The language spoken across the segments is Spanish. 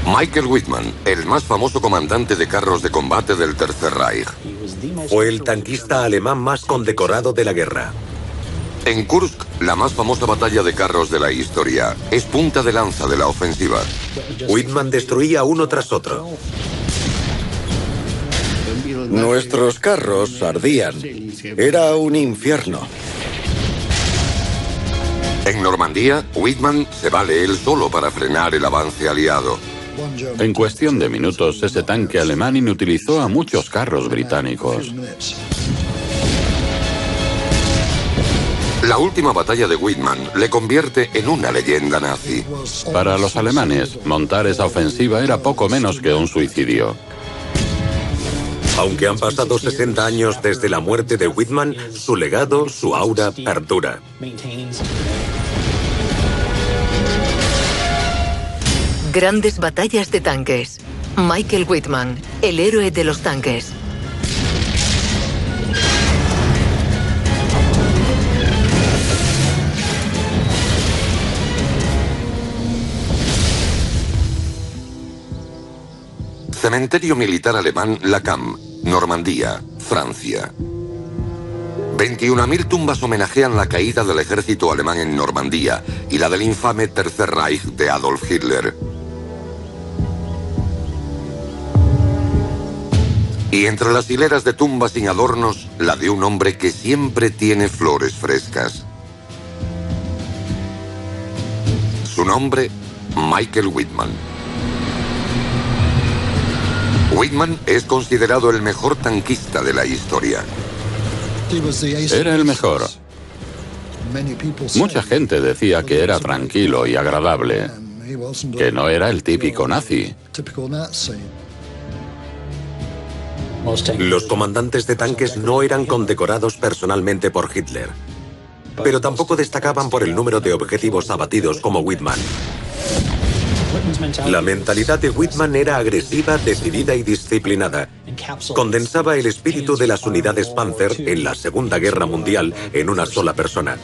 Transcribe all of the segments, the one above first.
Michael Wittmann, el más famoso comandante de carros de combate del Tercer Reich. Fue el tanquista alemán más condecorado de la guerra. En Kursk, la más famosa batalla de carros de la historia, es punta de lanza de la ofensiva. Wittmann destruía uno tras otro. Nuestros carros ardían. Era un infierno. En Normandía, Wittmann se vale él solo para frenar el avance aliado. En cuestión de minutos, ese tanque alemán inutilizó a muchos carros británicos. La última batalla de Wittmann le convierte en una leyenda nazi. Para los alemanes, montar esa ofensiva era poco menos que un suicidio. Aunque han pasado 60 años desde la muerte de Wittmann, su legado, su aura, perdura. Grandes batallas de tanques. Michael Wittmann, el héroe de los tanques. Cementerio militar alemán Lacan, Normandía, Francia. 21.000 tumbas homenajean la caída del ejército alemán en Normandía y la del infame Tercer Reich de Adolf Hitler. Y entre las hileras de tumbas sin adornos, la de un hombre que siempre tiene flores frescas. Su nombre, Michael Wittmann. Wittmann es considerado el mejor tanquista de la historia. Era el mejor. Mucha gente decía que era tranquilo y agradable, que no era el típico nazi. Los comandantes de tanques no eran condecorados personalmente por Hitler, pero tampoco destacaban por el número de objetivos abatidos como Wittmann. La mentalidad de Wittmann era agresiva, decidida y disciplinada. Condensaba el espíritu de las unidades Panzer en la Segunda Guerra Mundial en una sola persona.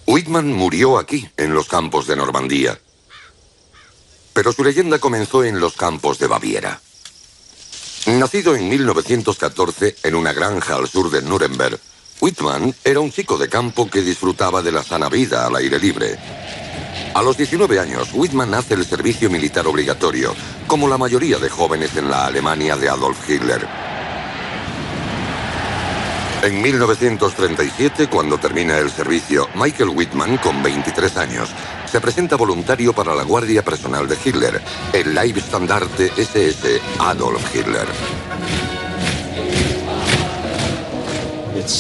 Wittmann murió aquí, en los campos de Normandía. Pero su leyenda comenzó en los campos de Baviera. Nacido en 1914 en una granja al sur de Nuremberg, Wittmann era un chico de campo que disfrutaba de la sana vida al aire libre. A los 19 años, Wittmann hace el servicio militar obligatorio, como la mayoría de jóvenes en la Alemania de Adolf Hitler. En 1937, cuando termina el servicio, Michael Wittmann, con 23 años, se presenta voluntario para la guardia personal de Hitler, el Leibstandarte SS Adolf Hitler.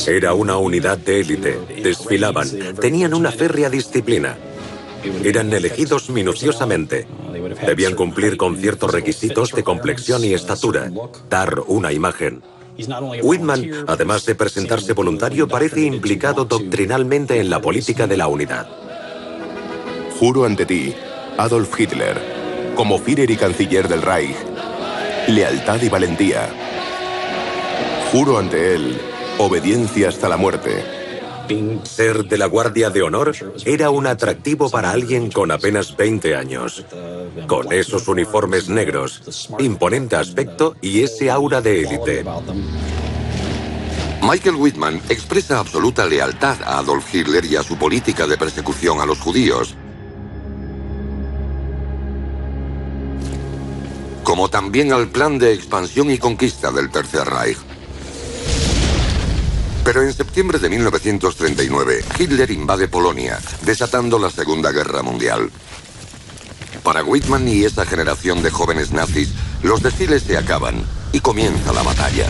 Era una unidad de élite, desfilaban, tenían una férrea disciplina. Eran elegidos minuciosamente. Debían cumplir con ciertos requisitos de complexión y estatura, dar una imagen. Wittmann, además de presentarse voluntario, parece implicado doctrinalmente en la política de la unidad. Juro ante ti, Adolf Hitler, como Führer y canciller del Reich, lealtad y valentía. Juro ante él, obediencia hasta la muerte. Ser de la Guardia de Honor era un atractivo para alguien con apenas 20 años. Con esos uniformes negros, imponente aspecto y ese aura de élite. Michael Wittmann expresa absoluta lealtad a Adolf Hitler y a su política de persecución a los judíos, como también al plan de expansión y conquista del Tercer Reich. Pero en septiembre de 1939, Hitler invade Polonia, desatando la Segunda Guerra Mundial. Para Wittmann y esa generación de jóvenes nazis, los desfiles se acaban y comienza la batalla.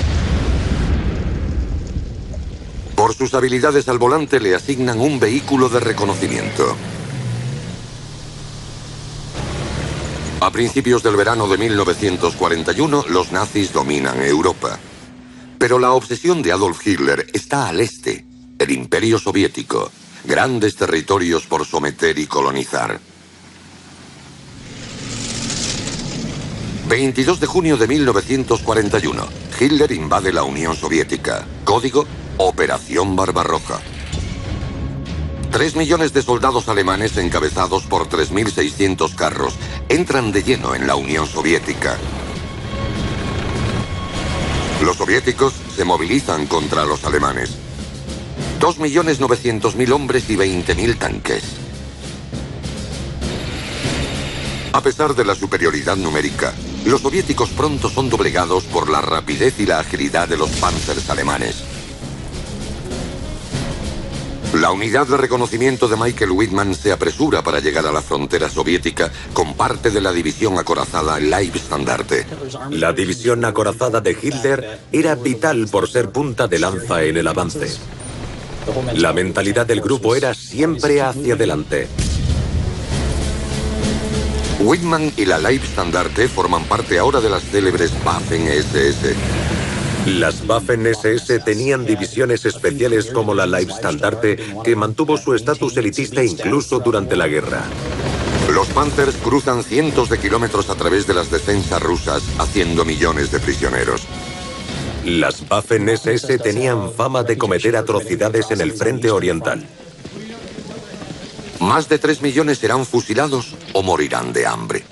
Por sus habilidades al volante le asignan un vehículo de reconocimiento. A principios del verano de 1941, los nazis dominan Europa. Pero la obsesión de Adolf Hitler está al este, el Imperio Soviético, grandes territorios por someter y colonizar. 22 de junio de 1941, Hitler invade la Unión Soviética. Código: Operación Barbarroja. 3 millones de soldados alemanes encabezados por 3.600 carros entran de lleno en la Unión Soviética. Los soviéticos se movilizan contra los alemanes. 2.900.000 hombres y 20.000 tanques. A pesar de la superioridad numérica, los soviéticos pronto son doblegados por la rapidez y la agilidad de los panzers alemanes. La unidad de reconocimiento de Michael Wittmann se apresura para llegar a la frontera soviética con parte de la división acorazada Leibstandarte. La división acorazada de Hitler era vital por ser punta de lanza en el avance. La mentalidad del grupo era siempre hacia adelante. Wittmann y la Leibstandarte forman parte ahora de las célebres Waffen-SS. Las Waffen-SS tenían divisiones especiales como la Leibstandarte, que mantuvo su estatus elitista incluso durante la guerra. Los Panzers cruzan cientos de kilómetros a través de las defensas rusas, haciendo millones de prisioneros. Las Waffen-SS tenían fama de cometer atrocidades en el frente oriental. Más de 3 millones serán fusilados o morirán de hambre.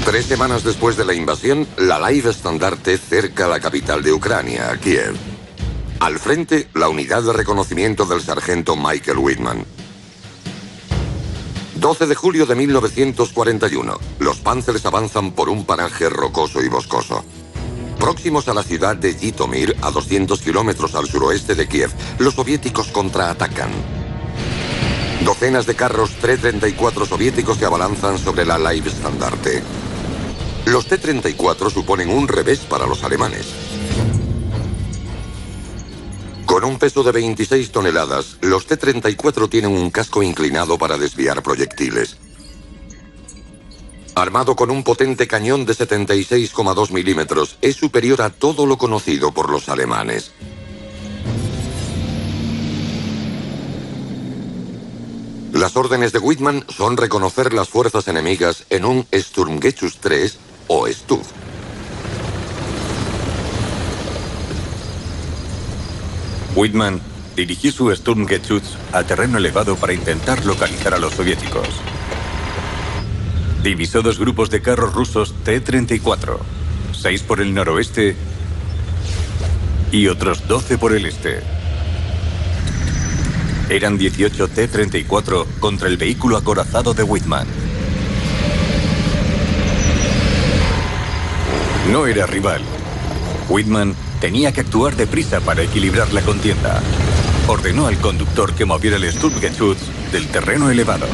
3 semanas después de la invasión, la Leibstandarte cerca la capital de Ucrania, Kiev. Al frente, la unidad de reconocimiento del sargento Michael Wittmann. 12 de julio de 1941. Los Panzers avanzan por un paraje rocoso y boscoso. Próximos a la ciudad de Jitomir, a 200 kilómetros al suroeste de Kiev, los soviéticos contraatacan. Docenas de carros T-34 soviéticos se abalanzan sobre la Leibstandarte. Los T-34 suponen un revés para los alemanes. Con un peso de 26 toneladas, los T-34 tienen un casco inclinado para desviar proyectiles. Armado con un potente cañón de 76,2 milímetros, es superior a todo lo conocido por los alemanes. Las órdenes de Wittmann son reconocer las fuerzas enemigas en un Sturmgeschütz 3 o Stug. Wittmann dirigió su Sturmgeschütz a terreno elevado para intentar localizar a los soviéticos. Divisó 2 grupos de carros rusos T-34, 6 por el noroeste y otros 12 por el este. Eran 18 T-34 contra el vehículo acorazado de Wittmann. No era rival. Wittmann tenía que actuar deprisa para equilibrar la contienda. Ordenó al conductor que moviera el Sturmgeschütz del terreno elevado.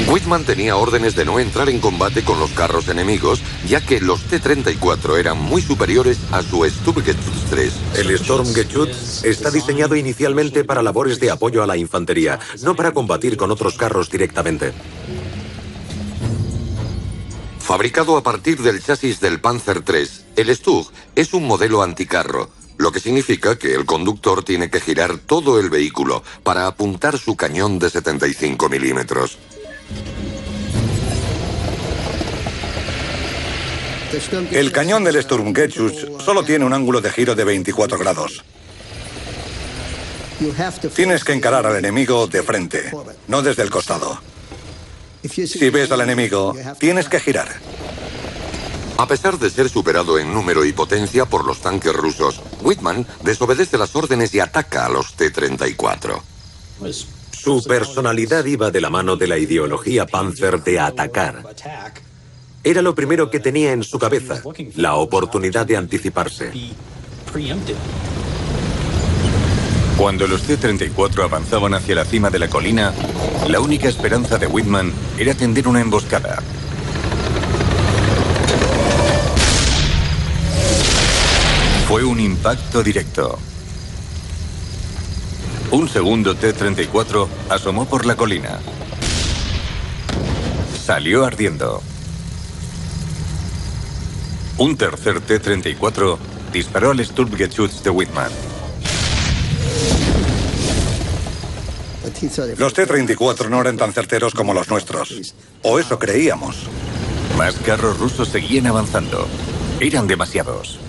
Wittmann tenía órdenes de no entrar en combate con los carros enemigos, ya que los T-34 eran muy superiores a su Sturmgeschütz 3. El Sturmgeschütz está diseñado inicialmente para labores de apoyo a la infantería, no para combatir con otros carros directamente. Fabricado a partir del chasis del Panzer III, el Stug es un modelo anticarro, lo que significa que el conductor tiene que girar todo el vehículo para apuntar su cañón de 75 milímetros. El cañón del Sturmgeschütz solo tiene un ángulo de giro de 24 grados. Tienes que encarar al enemigo de frente, no desde el costado. Si ves al enemigo, tienes que girar. A pesar de ser superado en número y potencia por los tanques rusos, Wittmann desobedece las órdenes y ataca a los T-34. Su personalidad iba de la mano de la ideología Panzer de atacar. Era lo primero que tenía en su cabeza, la oportunidad de anticiparse. Cuando los T-34 avanzaban hacia la cima de la colina, la única esperanza de Wittmann era tender una emboscada. Fue un impacto directo. Un segundo T-34 asomó por la colina. Salió ardiendo. Un tercer T-34 disparó al Sturmgeschütz de Wittmann. Los T-34 no eran tan certeros como los nuestros. O eso creíamos. Más carros rusos seguían avanzando. Eran demasiados.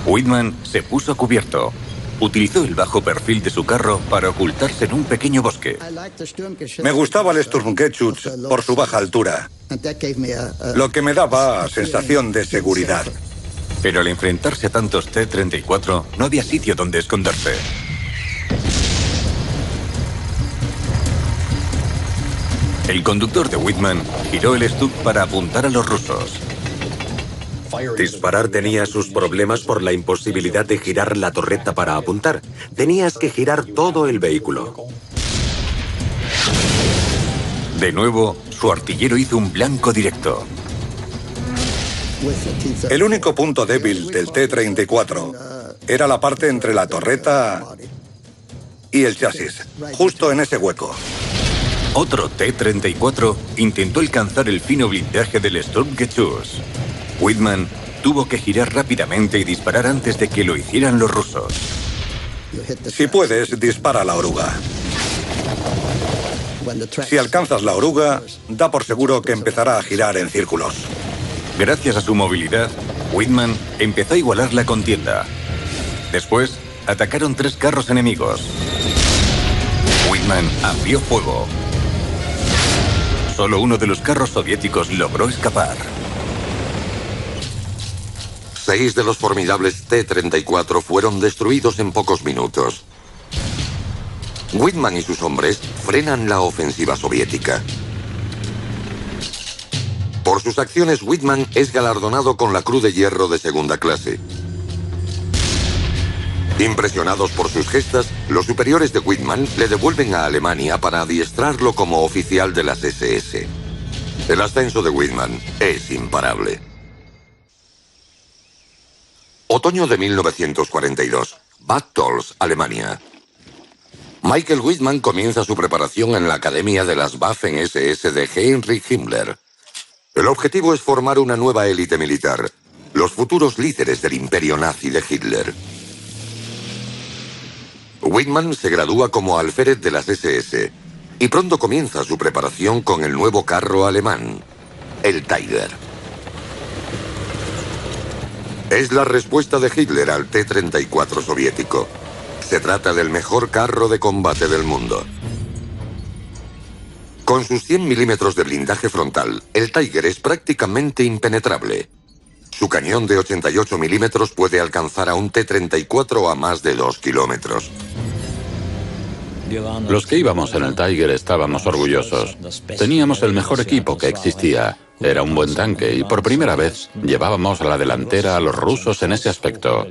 Wittmann se puso a cubierto. utilizó el bajo perfil de su carro para ocultarse en un pequeño bosque. Me gustaba el Sturmgeschütz por su baja altura, lo que me daba sensación de seguridad. Pero al enfrentarse a tantos T-34, no había sitio donde esconderse. El conductor de Whitman giró el Stuck para apuntar a los rusos. Disparar tenía sus problemas por la imposibilidad de girar la torreta para apuntar. Tenías que girar todo el vehículo. De nuevo, su artillero hizo un blanco directo. El único punto débil del T-34 era la parte entre la torreta y el chasis, justo en ese hueco. Otro T-34 intentó alcanzar el fino blindaje del Sturmgeschütz. Whitman tuvo que girar rápidamente y disparar antes de que lo hicieran los rusos. Si puedes, dispara la oruga. Si alcanzas la oruga, da por seguro que empezará a girar en círculos. Gracias a su movilidad, Whitman empezó a igualar la contienda. Después, atacaron 3 carros enemigos. Whitman abrió fuego. Solo uno de los carros soviéticos logró escapar. 6 de los formidables T-34 fueron destruidos en pocos minutos. Whitman y sus hombres frenan la ofensiva soviética. Por sus acciones, Whitman es galardonado con la Cruz de Hierro de segunda clase. Impresionados por sus gestas, los superiores de Whitman le devuelven a Alemania para adiestrarlo como oficial de las SS. El ascenso de Whitman es imparable. Otoño de 1942. Bad Tölz, Alemania. Michael Whitman comienza su preparación en la Academia de las Waffen-SS de Heinrich Himmler. El objetivo es formar una nueva élite militar, los futuros líderes del imperio nazi de Hitler. Whitman se gradúa como alférez de las SS y pronto comienza su preparación con el nuevo carro alemán, el Tiger. Es la respuesta de Hitler al T-34 soviético. Se trata del mejor carro de combate del mundo. Con sus 100 milímetros de blindaje frontal, el Tiger es prácticamente impenetrable. Su cañón de 88 milímetros puede alcanzar a un T-34 a más de 2 kilómetros. Los que íbamos en el Tiger estábamos orgullosos. Teníamos el mejor equipo que existía. Era un buen tanque y por primera vez llevábamos a la delantera a los rusos en ese aspecto.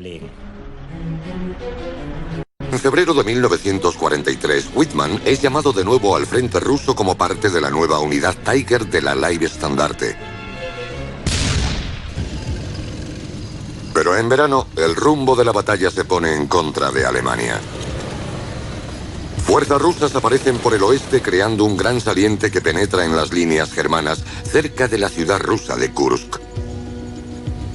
En febrero de 1943, Whitman es llamado de nuevo al frente ruso como parte de la nueva unidad Tiger de la Leibstandarte. Pero en verano, el rumbo de la batalla se pone en contra de Alemania. Fuerzas rusas aparecen por el oeste creando un gran saliente que penetra en las líneas germanas cerca de la ciudad rusa de Kursk.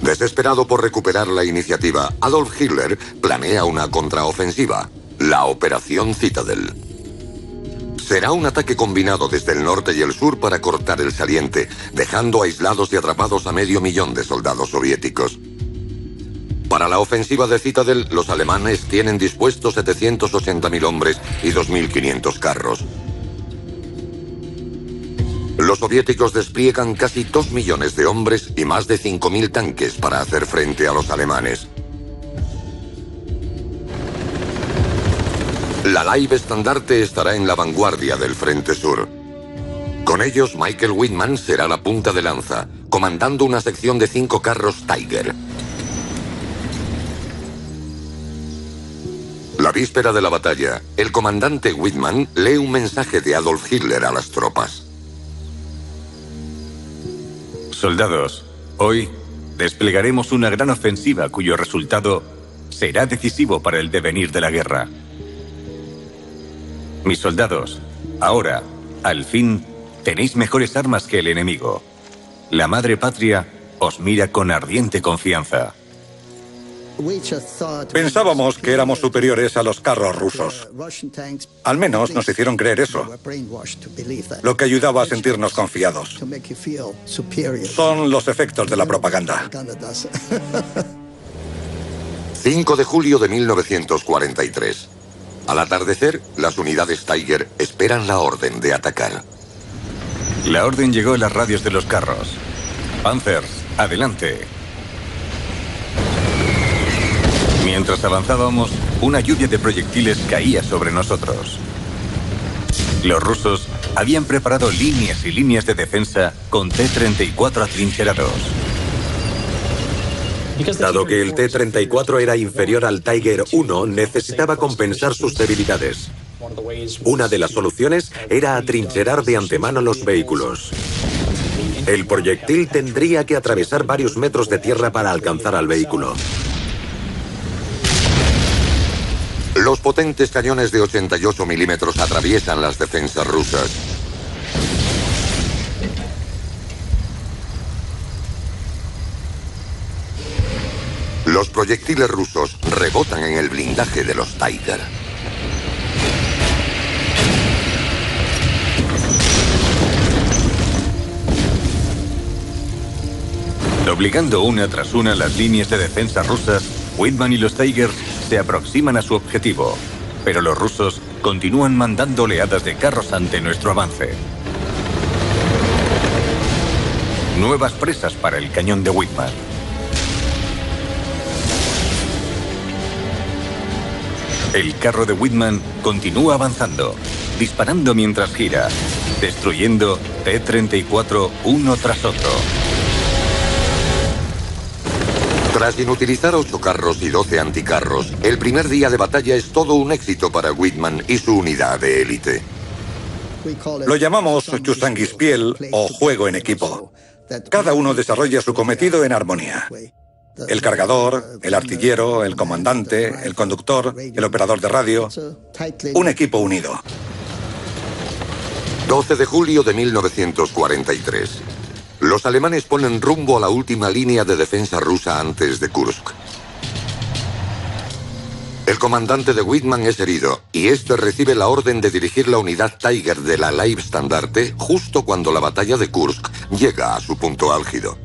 Desesperado por recuperar la iniciativa, Adolf Hitler planea una contraofensiva, la Operación Citadel. Será un ataque combinado desde el norte y el sur para cortar el saliente, dejando aislados y atrapados a 500.000 de soldados soviéticos. Para la ofensiva de Citadel, los alemanes tienen dispuestos 780.000 hombres y 2.500 carros. Los soviéticos despliegan casi 2 millones de hombres y más de 5.000 tanques para hacer frente a los alemanes. La Leibstandarte estará en la vanguardia del Frente Sur. Con ellos, Michael Whitman será la punta de lanza, comandando una sección de 5 carros Tiger. La víspera de la batalla, el comandante Whitman lee un mensaje de Adolf Hitler a las tropas. Soldados, hoy desplegaremos una gran ofensiva cuyo resultado será decisivo para el devenir de la guerra. Mis soldados, ahora, al fin, tenéis mejores armas que el enemigo. La madre patria os mira con ardiente confianza. Pensábamos que éramos superiores a los carros rusos. Al menos nos hicieron creer eso, lo que ayudaba a sentirnos confiados. Son los efectos de la propaganda. 5 de julio de 1943. Al atardecer, las unidades Tiger esperan la orden de atacar. La orden llegó a las radios de los carros. Panthers, adelante. Mientras avanzábamos, una lluvia de proyectiles caía sobre nosotros. Los rusos habían preparado líneas y líneas de defensa con T-34 atrincherados. Dado que el T-34 era inferior al Tiger I, necesitaba compensar sus debilidades. Una de las soluciones era atrincherar de antemano los vehículos. El proyectil tendría que atravesar varios metros de tierra para alcanzar al vehículo. Los potentes cañones de 88 milímetros atraviesan las defensas rusas. Los proyectiles rusos rebotan en el blindaje de los Tiger. Doblegando una tras una las líneas de defensa rusas, Whitman y los Tigers se aproximan a su objetivo, pero los rusos continúan mandando oleadas de carros ante nuestro avance. Nuevas presas para el cañón de Whitman. El carro de Whitman continúa avanzando, disparando mientras gira, destruyendo T-34 uno tras otro. Tras inutilizar 8 carros y 12 anticarros, el primer día de batalla es todo un éxito para Whitman y su unidad de élite. Lo llamamos Chusanguispiel o juego en equipo. Cada uno desarrolla su cometido en armonía. El cargador, el artillero, el comandante, el conductor, el operador de radio. Un equipo unido. 12 de julio de 1943. Los alemanes ponen rumbo a la última línea de defensa rusa antes de Kursk. El comandante de Whitman es herido y este recibe la orden de dirigir la unidad Tiger de la Leibstandarte justo cuando la batalla de Kursk llega a su punto álgido.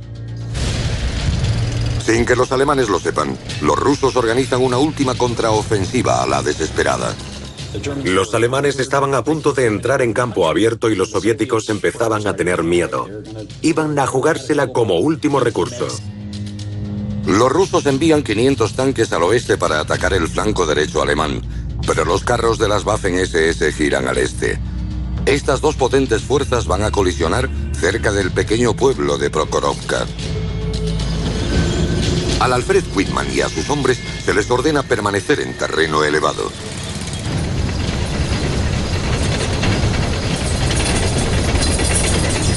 Sin que los alemanes lo sepan, los rusos organizan una última contraofensiva a la desesperada. Los alemanes estaban a punto de entrar en campo abierto y los soviéticos empezaban a tener miedo. Iban a jugársela como último recurso. Los rusos envían 500 tanques al oeste para atacar el flanco derecho alemán, pero los carros de las Waffen-SS giran al este. Estas dos potentes fuerzas van a colisionar cerca del pequeño pueblo de Prokhorovka. Al Alfred Whitman y a sus hombres se les ordena permanecer en terreno elevado.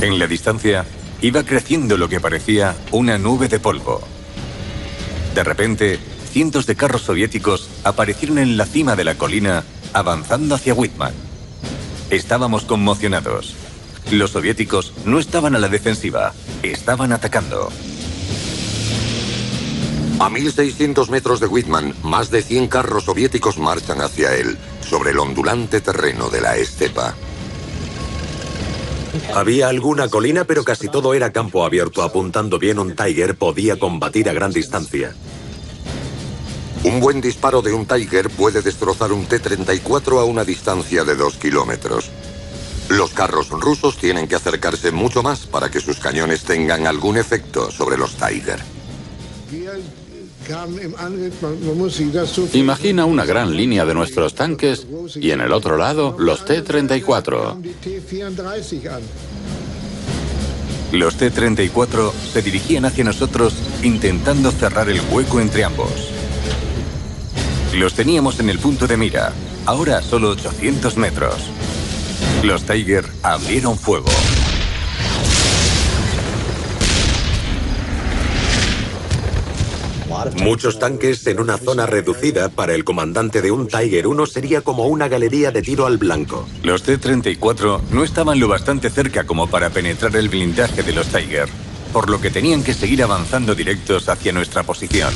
En la distancia, iba creciendo lo que parecía una nube de polvo. De repente, cientos de carros soviéticos aparecieron en la cima de la colina, avanzando hacia Whitman. Estábamos conmocionados. Los soviéticos no estaban a la defensiva, estaban atacando. A 1.600 metros de Whitman, más de 100 carros soviéticos marchan hacia él, sobre el ondulante terreno de la estepa. Había alguna colina, pero casi todo era campo abierto. Apuntando bien, un Tiger podía combatir a gran distancia. Un buen disparo de un Tiger puede destrozar un T-34 a una distancia de 2 kilómetros. Los carros rusos tienen que acercarse mucho más para que sus cañones tengan algún efecto sobre los Tiger. Imagina una gran línea de nuestros tanques y en el otro lado los T-34. Los T-34 se dirigían hacia nosotros intentando cerrar el hueco entre ambos. Los teníamos en el punto de mira, ahora a solo 800 metros. Los Tiger abrieron fuego. Muchos tanques en una zona reducida para el comandante de un Tiger 1 sería como una galería de tiro al blanco. Los T-34 no estaban lo bastante cerca como para penetrar el blindaje de los Tiger, por lo que tenían que seguir avanzando directos hacia nuestra posición.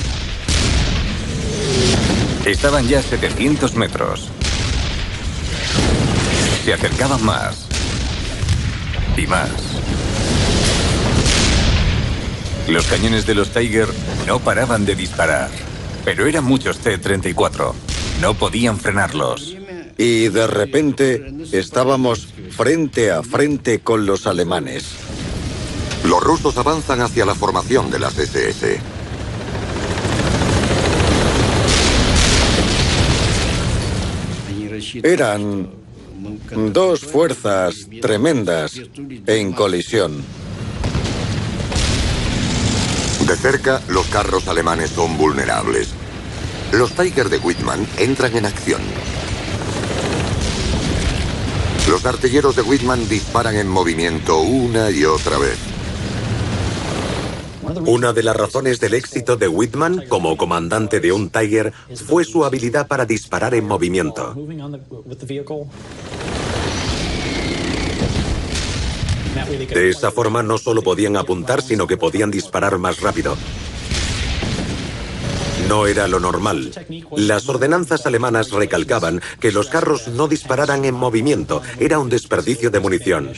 Estaban ya a 700 metros. Se acercaban más. Y más. Los cañones de los Tiger no paraban de disparar. Pero eran muchos T-34. No podían frenarlos. Y de repente estábamos frente a frente con los alemanes. Los rusos avanzan hacia la formación de las SS. Eran dos fuerzas tremendas en colisión. De cerca, los carros alemanes son vulnerables. Los Tiger de Whitman entran en acción. Los artilleros de Whitman disparan en movimiento una y otra vez. Una de las razones del éxito de Whitman como comandante de un Tiger fue su habilidad para disparar en movimiento. De esa forma no solo podían apuntar, sino que podían disparar más rápido. No era lo normal. Las ordenanzas alemanas recalcaban que los carros no dispararan en movimiento. Era un desperdicio de munición.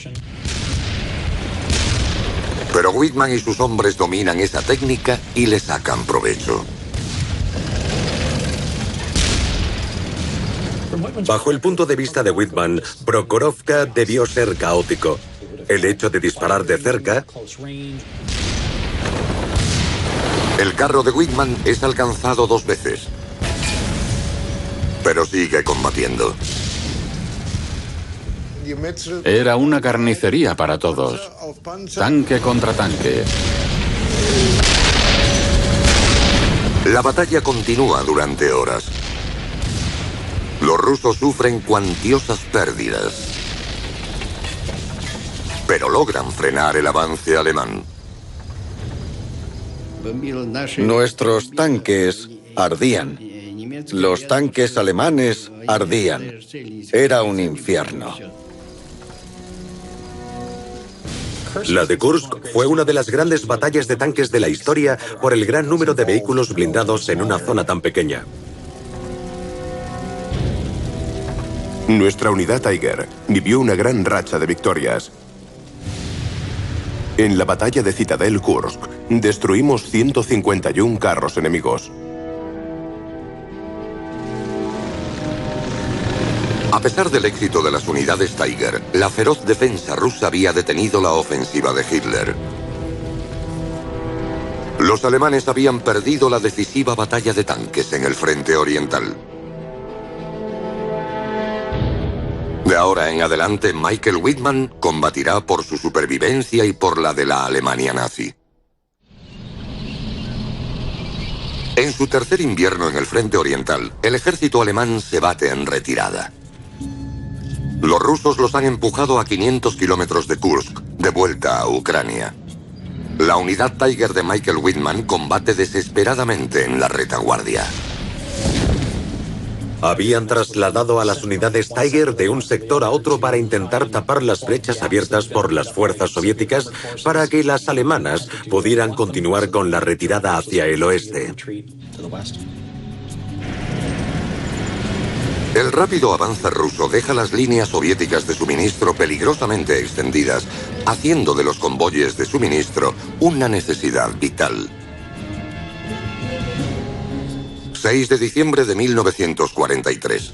Pero Whitman y sus hombres dominan esa técnica y le sacan provecho. Bajo el punto de vista de Whitman, Prokhorovka debió ser caótico. El hecho de disparar de cerca. El carro de Whitman es alcanzado 2 veces. Pero sigue combatiendo. Era una carnicería para todos. Tanque contra tanque. La batalla continúa durante horas. Los rusos sufren cuantiosas pérdidas. Pero logran frenar el avance alemán. Nuestros tanques ardían. Los tanques alemanes ardían. Era un infierno. La de Kursk fue una de las grandes batallas de tanques de la historia por el gran número de vehículos blindados en una zona tan pequeña. Nuestra unidad Tiger vivió una gran racha de victorias. En la batalla de Citadel Kursk, destruimos 151 carros enemigos. A pesar del éxito de las unidades Tiger, la feroz defensa rusa había detenido la ofensiva de Hitler. Los alemanes habían perdido la decisiva batalla de tanques en el frente oriental. De ahora en adelante, Michael Whitman combatirá por su supervivencia y por la de la Alemania nazi. En su tercer invierno en el frente oriental, el ejército alemán se bate en retirada. Los rusos los han empujado a 500 kilómetros de Kursk, de vuelta a Ucrania. La unidad Tiger de Michael Whitman combate desesperadamente en la retaguardia. Habían trasladado a las unidades Tiger de un sector a otro para intentar tapar las brechas abiertas por las fuerzas soviéticas para que las alemanas pudieran continuar con la retirada hacia el oeste. El rápido avance ruso deja las líneas soviéticas de suministro peligrosamente extendidas, haciendo de los convoyes de suministro una necesidad vital. 6 de diciembre de 1943.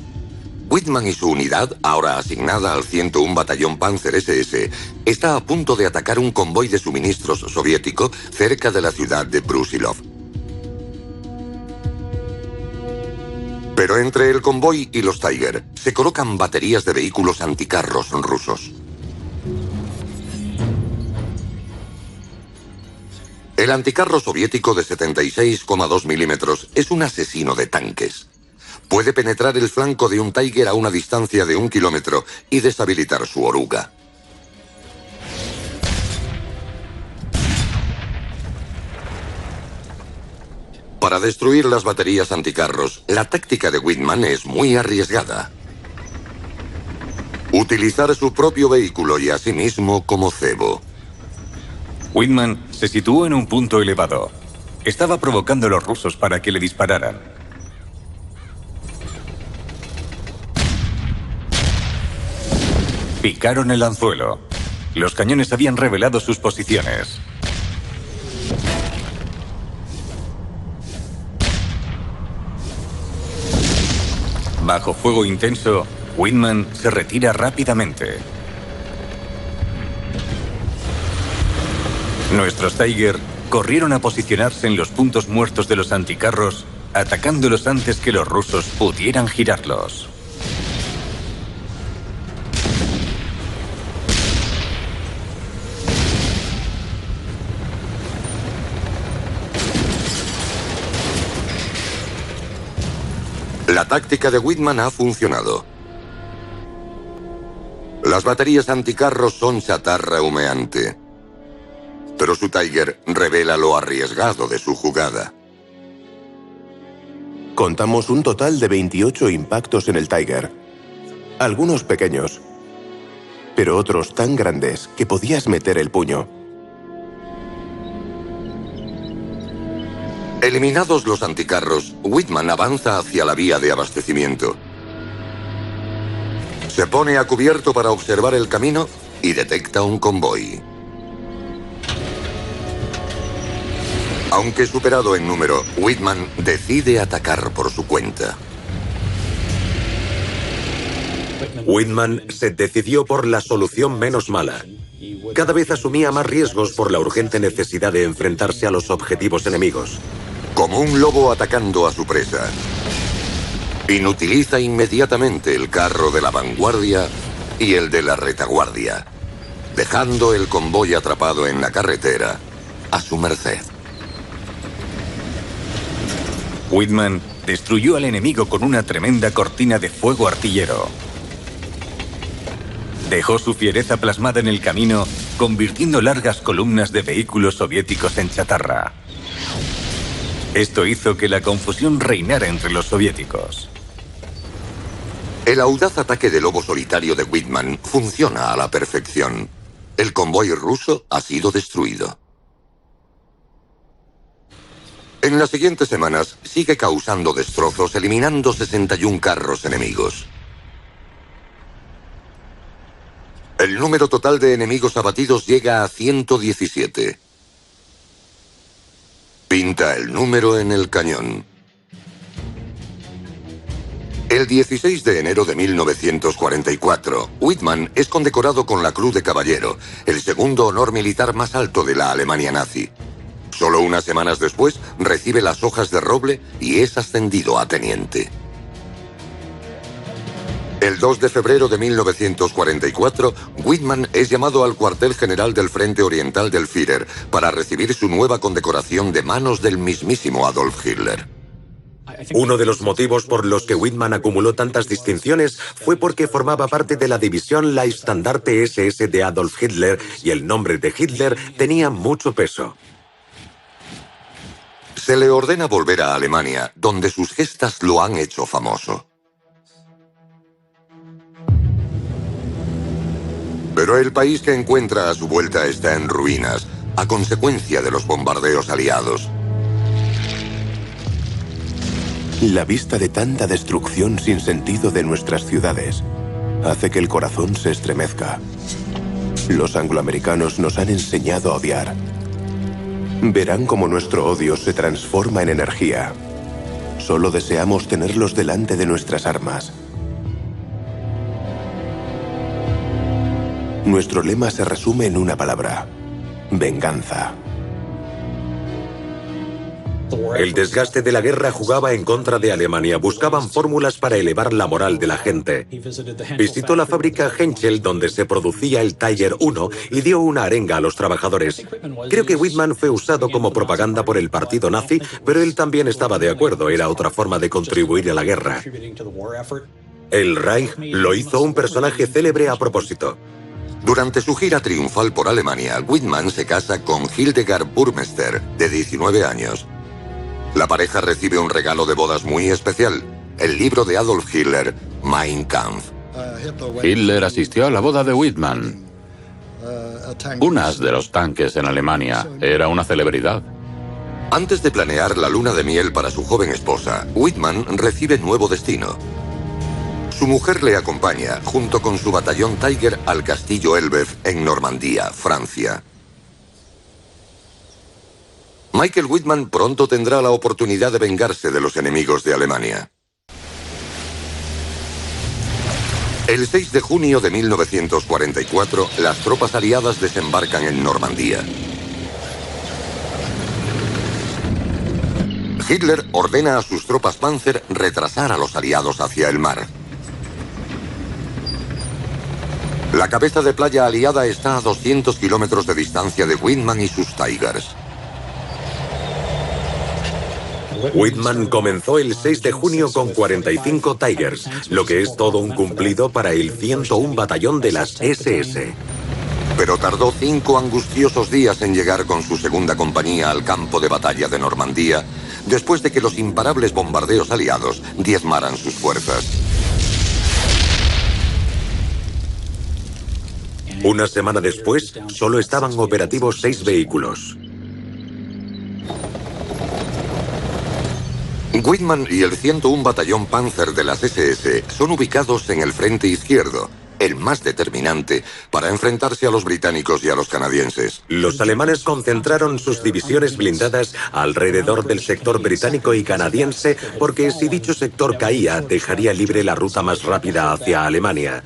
Whitman y su unidad, ahora asignada al 101 Batallón Panzer SS, está a punto de atacar un convoy de suministros soviético cerca de la ciudad de Brusilov. Pero entre el convoy y los Tiger se colocan baterías de vehículos anticarros rusos. El anticarro soviético de 76,2 milímetros es un asesino de tanques. Puede penetrar el flanco de un Tiger a una distancia de 1 kilómetro y deshabilitar su oruga. Para destruir las baterías anticarros, la táctica de Whitman es muy arriesgada. Utilizar su propio vehículo y a sí mismo como cebo. Whitman se situó en un punto elevado. Estaba provocando a los rusos para que le dispararan. Picaron el anzuelo. Los cañones habían revelado sus posiciones. Bajo fuego intenso, Whitman se retira rápidamente. Nuestros Tiger corrieron a posicionarse en los puntos muertos de los anticarros, atacándolos antes que los rusos pudieran girarlos. La táctica de Whitman ha funcionado. Las baterías anticarros son chatarra humeante. Pero su Tiger revela lo arriesgado de su jugada. Contamos un total de 28 impactos en el Tiger. Algunos pequeños, pero otros tan grandes que podías meter el puño. Eliminados los anticarros, Whitman avanza hacia la vía de abastecimiento. Se pone a cubierto para observar el camino y detecta un convoy. Aunque superado en número, Whitman decide atacar por su cuenta. Whitman se decidió por la solución menos mala. Cada vez asumía más riesgos por la urgente necesidad de enfrentarse a los objetivos enemigos. Como un lobo atacando a su presa. Inutiliza inmediatamente el carro de la vanguardia y el de la retaguardia, dejando el convoy atrapado en la carretera a su merced. Whitman destruyó al enemigo con una tremenda cortina de fuego artillero. Dejó su fiereza plasmada en el camino, convirtiendo largas columnas de vehículos soviéticos en chatarra. Esto hizo que la confusión reinara entre los soviéticos. El audaz ataque de lobo solitario de Whitman funciona a la perfección. El convoy ruso ha sido destruido. En las siguientes semanas sigue causando destrozos, eliminando 61 carros enemigos. El número total de enemigos abatidos llega a 117. Pinta el número en el cañón. El 16 de enero de 1944, Whitman es condecorado con la Cruz de Caballero, el segundo honor militar más alto de la Alemania nazi. Solo unas semanas después, recibe las hojas de roble y es ascendido a teniente. El 2 de febrero de 1944, Whitman es llamado al cuartel general del Frente Oriental del Führer para recibir su nueva condecoración de manos del mismísimo Adolf Hitler. Uno de los motivos por los que Whitman acumuló tantas distinciones fue porque formaba parte de la división Leibstandarte SS de Adolf Hitler y el nombre de Hitler tenía mucho peso. Se le ordena volver a Alemania, donde sus gestas lo han hecho famoso. Pero el país que encuentra a su vuelta está en ruinas, a consecuencia de los bombardeos aliados. La vista de tanta destrucción sin sentido de nuestras ciudades hace que el corazón se estremezca. Los angloamericanos nos han enseñado a odiar. Verán cómo nuestro odio se transforma en energía. Solo deseamos tenerlos delante de nuestras armas. Nuestro lema se resume en una palabra: venganza. El desgaste de la guerra jugaba en contra de Alemania. Buscaban fórmulas para elevar la moral de la gente. Visitó la fábrica Henschel, donde se producía el Tiger 1, y dio una arenga a los trabajadores. Creo que Whitman fue usado como propaganda por el partido nazi, pero él también estaba de acuerdo. Era otra forma de contribuir a la guerra. El Reich lo hizo un personaje célebre a propósito. Durante su gira triunfal por Alemania, Whitman se casa con Hildegard Burmester, de 19 años. La pareja recibe un regalo de bodas muy especial, el libro de Adolf Hitler, Mein Kampf. Hitler asistió a la boda de Whitman. Un as de los tanques en Alemania. Era una celebridad. Antes de planear la luna de miel para su joven esposa, Whitman recibe nuevo destino. Su mujer le acompaña, junto con su batallón Tiger, al castillo Elbeuf en Normandía, Francia. Michael Whitman pronto tendrá la oportunidad de vengarse de los enemigos de Alemania. El 6 de junio de 1944, las tropas aliadas desembarcan en Normandía. Hitler ordena a sus tropas Panzer retrasar a los aliados hacia el mar. La cabeza de playa aliada está a 200 kilómetros de distancia de Whitman y sus Tigers. Whitman comenzó el 6 de junio con 45 Tigers, lo que es todo un cumplido para el 101 batallón de las SS. Pero tardó 5 angustiosos días en llegar con su segunda compañía al campo de batalla de Normandía, después de que los imparables bombardeos aliados diezmaran sus fuerzas. Una semana después, solo estaban operativos 6 vehículos. Whitman y el 101 batallón Panzer de las SS son ubicados en el frente izquierdo, el más determinante para enfrentarse a los británicos y a los canadienses. Los alemanes concentraron sus divisiones blindadas alrededor del sector británico y canadiense porque si dicho sector caía, dejaría libre la ruta más rápida hacia Alemania.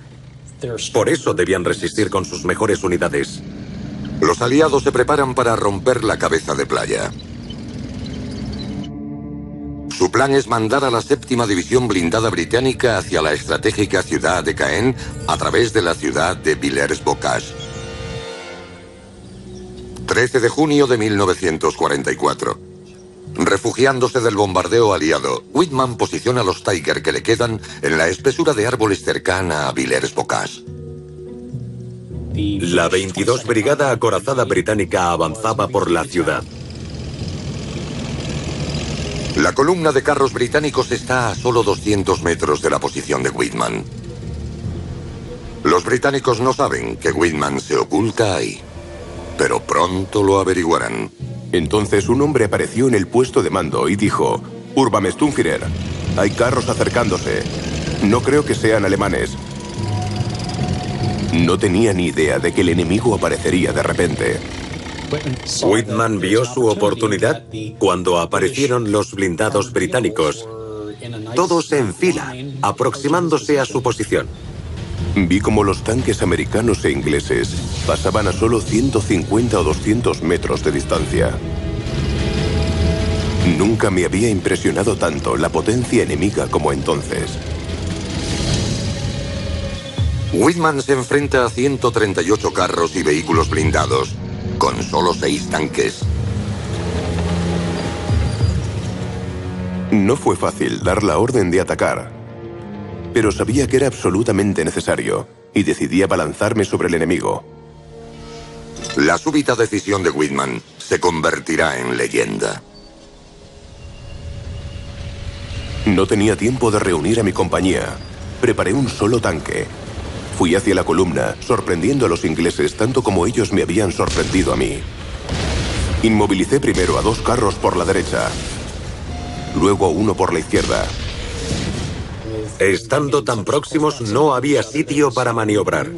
Por eso debían resistir con sus mejores unidades. Los aliados se preparan para romper la cabeza de playa. Su plan es mandar a la 7ª División Blindada Británica hacia la estratégica ciudad de Caen a través de la ciudad de Villers-Bocage. 13 de junio de 1944. Refugiándose del bombardeo aliado, Whitman posiciona a los Tiger que le quedan en la espesura de árboles cercana a Villers-Bocage. La 22 Brigada Acorazada Británica avanzaba por la ciudad. La columna de carros británicos está a solo 200 metros de la posición de Whitman. Los británicos no saben que Whitman se oculta ahí, pero pronto lo averiguarán. Entonces un hombre apareció en el puesto de mando y dijo: Sturmführer, hay carros acercándose. No creo que sean alemanes. No tenía ni idea de que el enemigo aparecería de repente. Whitman vio su oportunidad cuando aparecieron los blindados británicos, todos en fila, aproximándose a su posición. Vi cómo los tanques americanos e ingleses pasaban a solo 150 o 200 metros de distancia. Nunca me había impresionado tanto la potencia enemiga como entonces. Whitman se enfrenta a 138 carros y vehículos blindados, con solo 6 tanques. No fue fácil dar la orden de atacar, pero sabía que era absolutamente necesario y decidí abalanzarme sobre el enemigo. La súbita decisión de Whitman se convertirá en leyenda. No tenía tiempo de reunir a mi compañía. Preparé un solo tanque. Fui hacia la columna, sorprendiendo a los ingleses tanto como ellos me habían sorprendido a mí. Inmovilicé primero a 2 carros por la derecha, luego a uno por la izquierda. Estando tan próximos, no había sitio para maniobrar.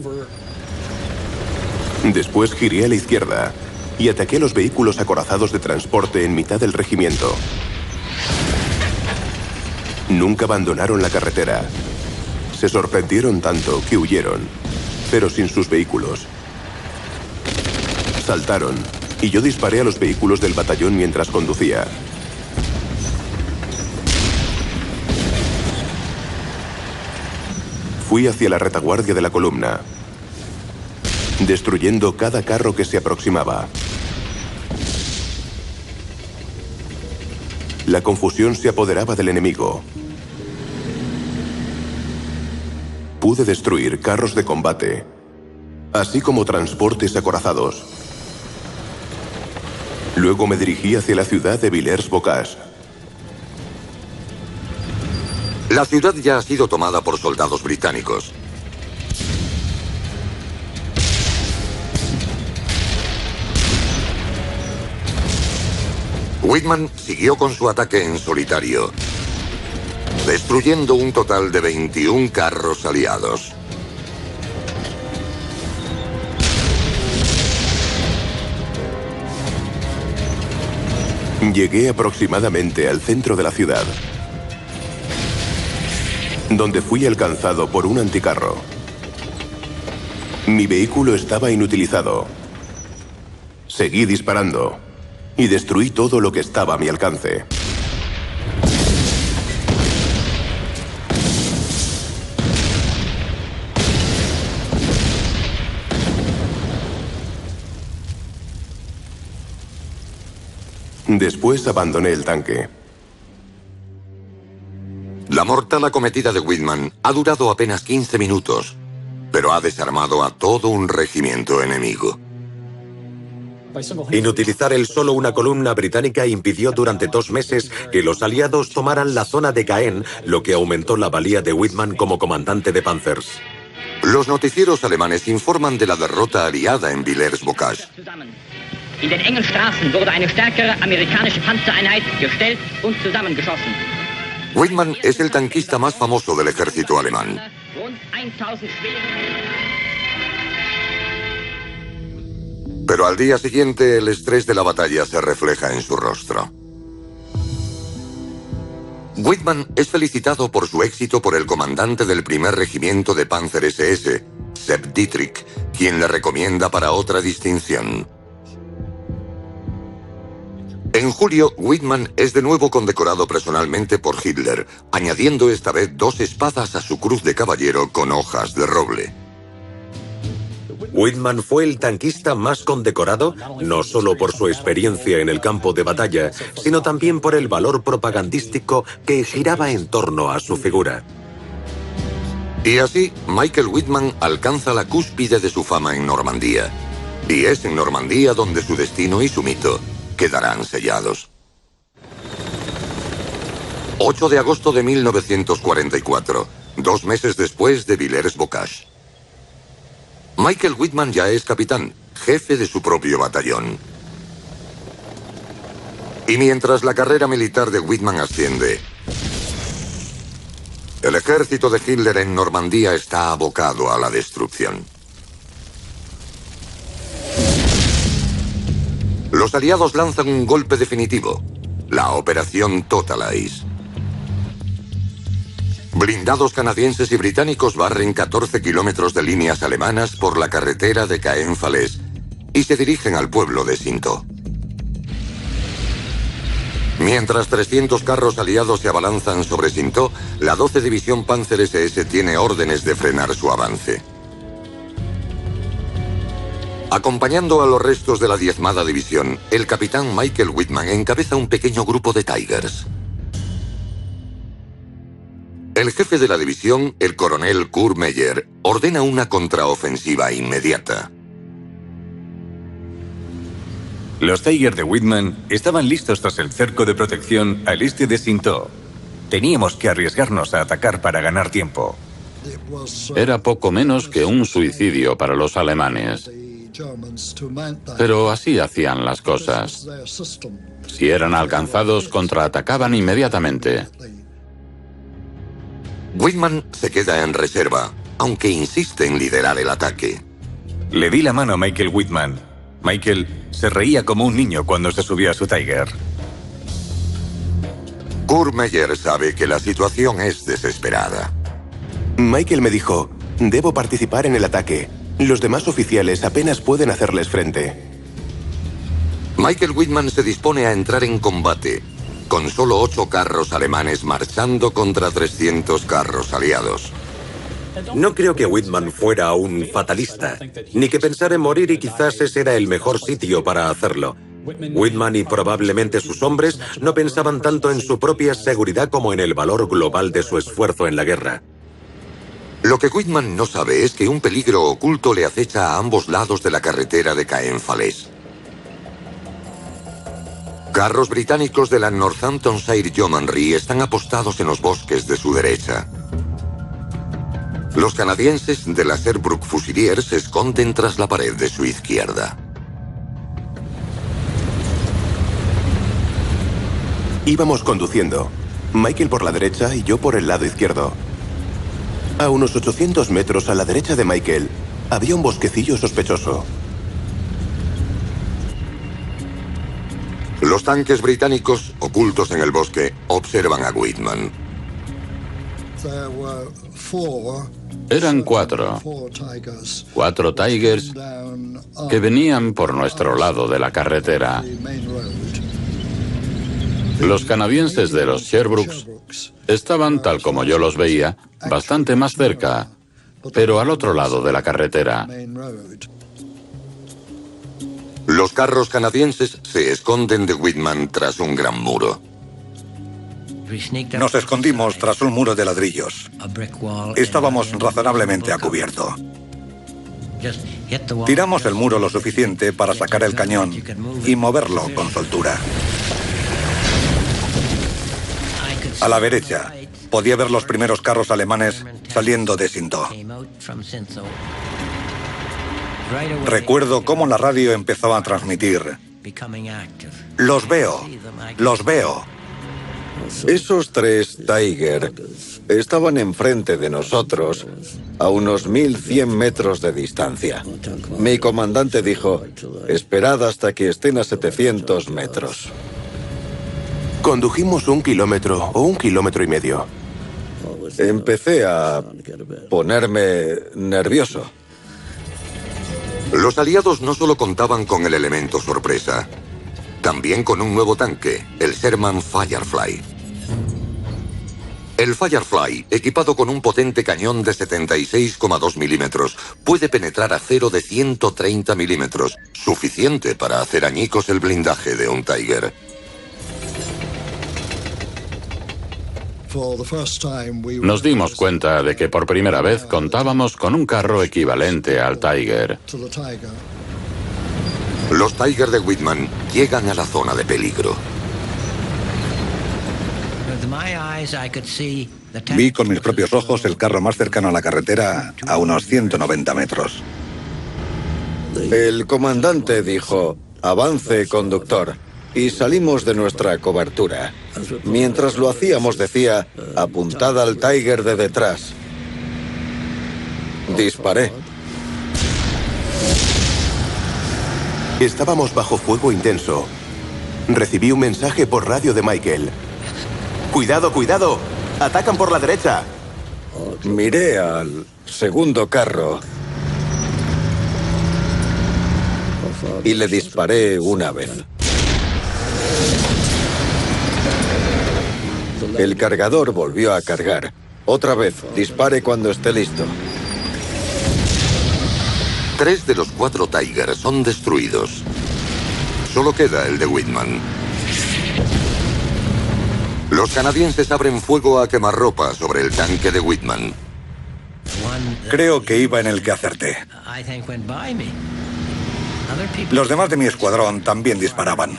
Después giré a la izquierda y ataqué a los vehículos acorazados de transporte en mitad del regimiento. Nunca abandonaron la carretera. Se sorprendieron tanto que huyeron, pero sin sus vehículos. Saltaron y yo disparé a los vehículos del batallón mientras conducía. Fui hacia la retaguardia de la columna, destruyendo cada carro que se aproximaba. La confusión se apoderaba del enemigo. Pude destruir carros de combate, así como transportes acorazados. Luego me dirigí hacia la ciudad de Villers-Bocage. La ciudad ya ha sido tomada por soldados británicos. Whitman siguió con su ataque en solitario, destruyendo un total de 21 carros aliados. Llegué aproximadamente al centro de la ciudad. donde fui alcanzado por un anticarro. Mi vehículo estaba inutilizado. Seguí disparando y destruí todo lo que estaba a mi alcance. Después abandoné el tanque. La mortal acometida de Whitman ha durado apenas 15 minutos, pero ha desarmado a todo un regimiento enemigo. Inutilizar el solo una columna británica impidió durante 2 meses que los aliados tomaran la zona de Caen, lo que aumentó la valía de Whitman como comandante de Panzers. Los noticieros alemanes informan de la derrota aliada en Villers-Bocage. In den engen Straßen wurde eine stärkere amerikanische Panzereinheit gestellt und zusammengeschossen. Whitman es el tanquista más famoso del ejército alemán. Pero al día siguiente el estrés de la batalla se refleja en su rostro. Whitman es felicitado por su éxito por el comandante del primer regimiento de Panzer SS, Sepp Dietrich, quien le recomienda para otra distinción. En julio, Whitman es de nuevo condecorado personalmente por Hitler, añadiendo esta vez 2 espadas a su cruz de caballero con hojas de roble. Whitman fue el tanquista más condecorado, no solo por su experiencia en el campo de batalla, sino también por el valor propagandístico que giraba en torno a su figura. Y así, Michael Whitman alcanza la cúspide de su fama en Normandía. Y es en Normandía donde su destino y su mito quedarán sellados. 8 de agosto de 1944, 2 meses después de Villers-Bocage. Michael Whitman ya es capitán, jefe de su propio batallón. Y mientras la carrera militar de Whitman asciende, el ejército de Hitler en Normandía está abocado a la destrucción. Los aliados lanzan un golpe definitivo, la Operación Totalize. Blindados canadienses y británicos barren 14 kilómetros de líneas alemanas por la carretera de Caen-Falaise y se dirigen al pueblo de Sinto. Mientras 300 carros aliados se abalanzan sobre Sinto, la 12 División Panzer SS tiene órdenes de frenar su avance. Acompañando a los restos de la 10ª división, el capitán Michael Whitman encabeza un pequeño grupo de Tigers. El jefe de la división, el coronel Kurt Meyer, ordena una contraofensiva inmediata. Los Tiger de Whitman estaban listos tras el cerco de protección al este de Sinto. Teníamos que arriesgarnos a atacar para ganar tiempo. Era poco menos que un suicidio para los alemanes. Pero así hacían las cosas. Si eran alcanzados, contraatacaban inmediatamente. Whitman se queda en reserva, aunque insiste en liderar el ataque. Le di la mano a Michael Whitman. Michael se reía como un niño cuando se subía a su Tiger. Kurt Meyer sabe que la situación es desesperada. Michael me dijo, debo participar en el ataque. Los demás oficiales apenas pueden hacerles frente. Michael Whitman se dispone a entrar en combate, con solo 8 carros alemanes marchando contra 300 carros aliados. No creo que Whitman fuera un fatalista, ni que pensara en morir y quizás ese era el mejor sitio para hacerlo. Whitman y probablemente sus hombres no pensaban tanto en su propia seguridad como en el valor global de su esfuerzo en la guerra. Lo que Whitman no sabe es que un peligro oculto le acecha a ambos lados de la carretera de Caen-Falaise. Carros británicos de la Northamptonshire Yeomanry están apostados en los bosques de su derecha. Los canadienses de la Sherbrooke Fusiliers se esconden tras la pared de su izquierda. Íbamos conduciendo, Michael por la derecha y yo por el lado izquierdo. A unos 800 metros a la derecha de Michael había un bosquecillo sospechoso. Los tanques británicos, ocultos en el bosque, observan a Whitman. Eran cuatro Tigers que venían por nuestro lado de la carretera. Los canadienses de los Sherbrooks estaban, tal como yo los veía, bastante más cerca, pero al otro lado de la carretera. Los carros canadienses se esconden de Whitman tras un gran muro. Nos escondimos tras un muro de ladrillos. Estábamos razonablemente a cubierto. Tiramos el muro lo suficiente para sacar el cañón y moverlo con soltura. A la derecha, podía ver los primeros carros alemanes saliendo de Sinto. Recuerdo cómo la radio empezó a transmitir: "Los veo, los veo". Esos 3 Tiger estaban enfrente de nosotros, a unos 1100 metros de distancia. Mi comandante dijo: esperad hasta que estén a 700 metros. Condujimos 1 kilómetro o 1,5 kilómetros. Empecé a ponerme nervioso. Los aliados no solo contaban con el elemento sorpresa, también con un nuevo tanque, el Sherman Firefly. El Firefly, equipado con un potente cañón de 76,2 milímetros, puede penetrar acero de 130 milímetros, suficiente para hacer añicos el blindaje de un Tiger. Nos dimos cuenta de que por primera vez contábamos con un carro equivalente al Tiger. Los Tiger de Whitman llegan a la zona de peligro. Vi con mis propios ojos el carro más cercano a la carretera a unos 190 metros. El comandante dijo: avance, conductor. Y salimos de nuestra cobertura. Mientras lo hacíamos decía: apuntad al Tiger de detrás. Disparé. Estábamos bajo fuego intenso. Recibí un mensaje por radio de Michael. ¡Cuidado, cuidado! ¡Atacan por la derecha! Miré al segundo carro y le disparé una vez. El cargador volvió a cargar. Otra vez, dispare cuando esté listo. 3 de los 4 Tiger son destruidos. Solo queda el de Whitman. Los canadienses abren fuego a quemarropa sobre el tanque de Whitman. Creo que iba en el que acerté. Los demás de mi escuadrón también disparaban.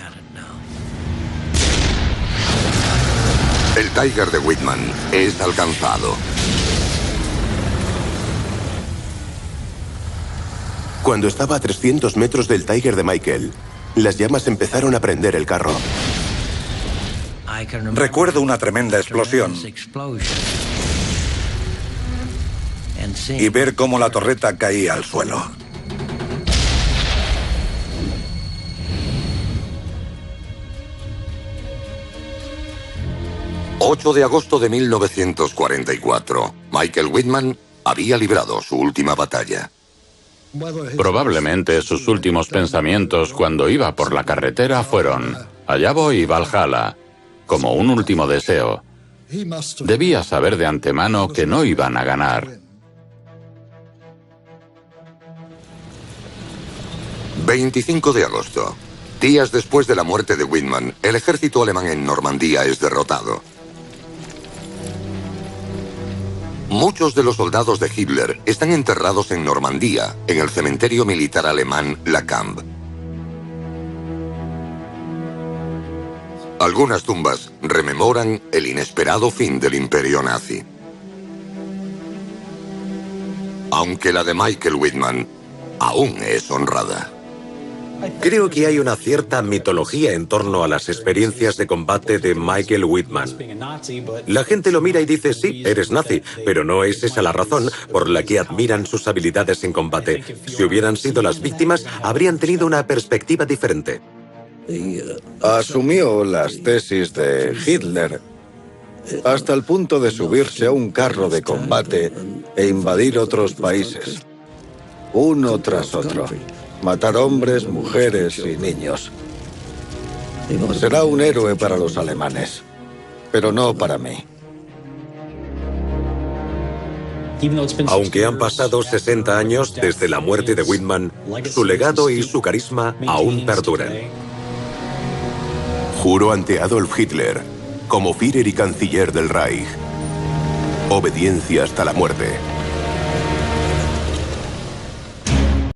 El Tiger de Whitman es alcanzado. Cuando estaba a 300 metros del Tiger de Michael, las llamas empezaron a prender el carro. Recuerdo una tremenda explosión y ver cómo la torreta caía al suelo. ...8 de agosto de 1944... Michael Whitman había librado su última batalla. Probablemente sus últimos pensamientos cuando iba por la carretera fueron: allá voy, Valhalla, como un último deseo. Debía saber de antemano que no iban a ganar. 25 de agosto. Días después de la muerte de Whitman, el ejército alemán en Normandía es derrotado. Muchos de los soldados de Hitler están enterrados en Normandía, en el cementerio militar alemán La Cambre. Algunas tumbas rememoran el inesperado fin del imperio nazi. Aunque la de Michael Whitman aún es honrada. Creo que hay una cierta mitología en torno a las experiencias de combate de Michael Whitman. La gente lo mira y dice: sí, eres nazi, pero no es esa la razón por la que admiran sus habilidades en combate. Si hubieran sido las víctimas, habrían tenido una perspectiva diferente. Asumió las tesis de Hitler hasta el punto de subirse a un carro de combate e invadir otros países, uno tras otro, matar hombres, mujeres y niños. Será un héroe para los alemanes, pero no para mí. Aunque han pasado 60 años desde la muerte de Whitman, su legado y su carisma aún perduran. Juro ante Adolf Hitler, como Führer y canciller del Reich. Obediencia hasta la muerte.